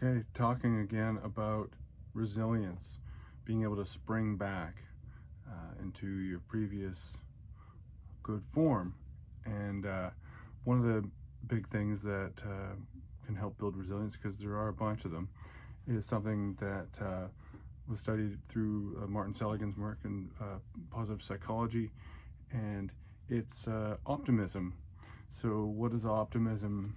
Okay, talking again about resilience, being able to spring back into your previous good form. And one of the big things that can help build resilience, because there are a bunch of them, is something that was studied through Martin Seligman's work in positive psychology, and it's optimism. So, what is optimism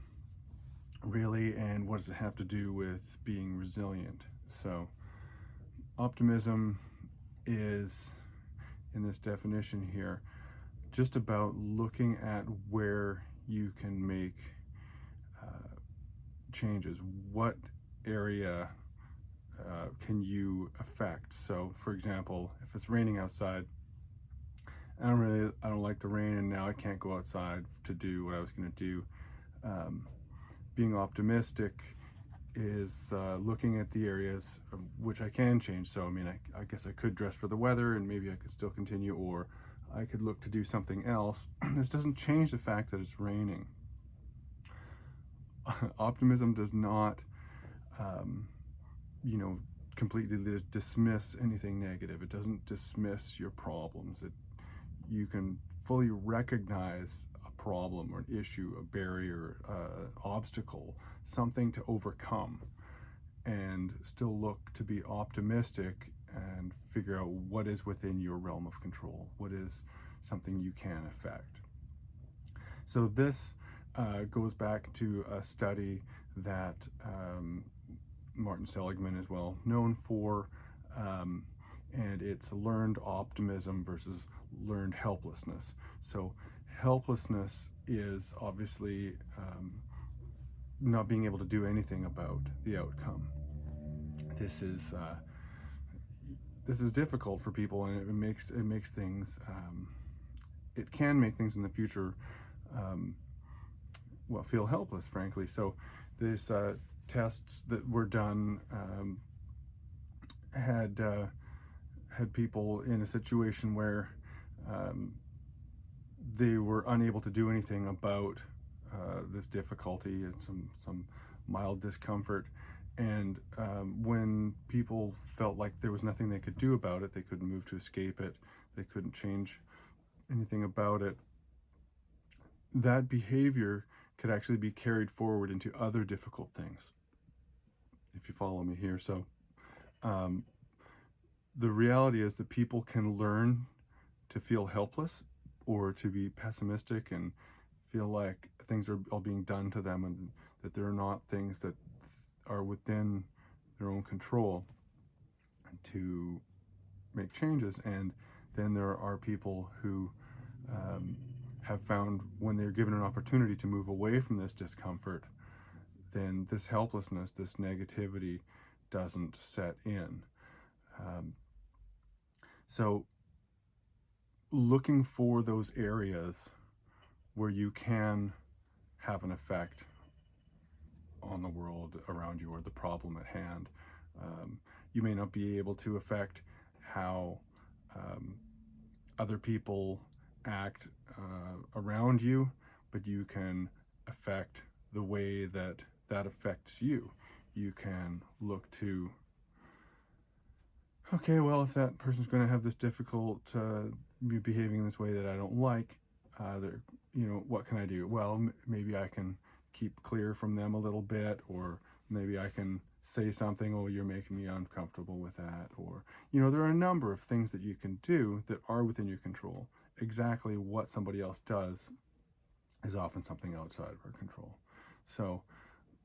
really, and what does it have to do with being resilient? So, optimism is, in this definition here, just about looking at where you can make changes. What area can you affect? So, for example, if it's raining outside, I don't like the rain, and now I can't go outside to do what I was going to do. Being optimistic is looking at the areas of which I can change. So, I mean, I guess I could dress for the weather and maybe I could still continue, or I could look to do something else. This doesn't change the fact that it's raining. Optimism does not, um, completely dismiss anything negative. It doesn't dismiss your problems. You can fully recognize a problem or an issue, a barrier, obstacle, something to overcome, and still look to be optimistic and figure out what is within your realm of control, what is something you can affect. So this goes back to a study that Martin Seligman is well known for, and it's learned optimism versus learned helplessness. So helplessness is obviously not being able to do anything about the outcome. This is difficult for people, and it makes things it can make things in the future feel helpless, frankly. So these tests that were done had people in a situation where they were unable to do anything about this difficulty and some mild discomfort. And when people felt like there was nothing they could do about it, they couldn't move to escape it, they couldn't change anything about it, that behavior could actually be carried forward into other difficult things, if you follow me here. So the reality is that people can learn to feel helpless or to be pessimistic and feel like things are all being done to them, and that there are not things that are within their own control to make changes. And then there are people who have found, when they're given an opportunity to move away from this discomfort, then this helplessness, this negativity doesn't set in. So looking for those areas where you can have an effect on the world around you or the problem at hand. You may not be able to affect how other people act around you, but you can affect the way that affects you. You can look to, okay, well, if that person's going to have this difficult behaving in this way that I don't like, what can I do? Well, maybe I can keep clear from them a little bit, or maybe I can say something, oh, you're making me uncomfortable with that. Or, there are a number of things that you can do that are within your control. Exactly what somebody else does is often something outside of our control. So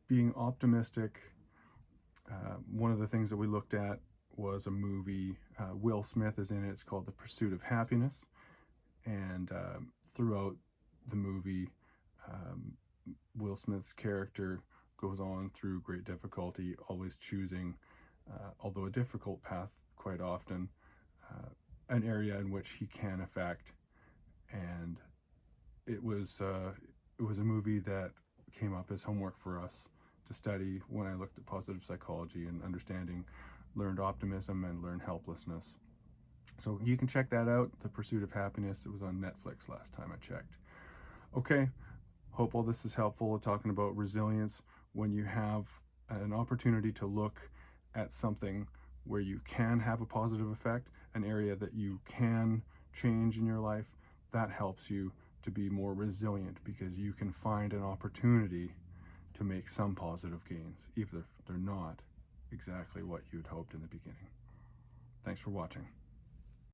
being optimistic, one of the things that we looked at was a movie. Will Smith is in it. It's called The Pursuit of Happiness. And throughout the movie, Will Smith's character goes on through great difficulty, always choosing, although a difficult path quite often, an area in which he can affect. And it was a movie that came up as homework for us to study when I looked at positive psychology and understanding learned optimism and learned helplessness. So you can check that out, The Pursuit of Happiness. It was on Netflix last time I checked. Okay, hope all this is helpful, talking about resilience. When you have an opportunity to look at something where you can have a positive effect, an area that you can change in your life, that helps you to be more resilient because you can find an opportunity to make some positive gains, even if they're not exactly what you'd hoped in the beginning. Thanks for watching.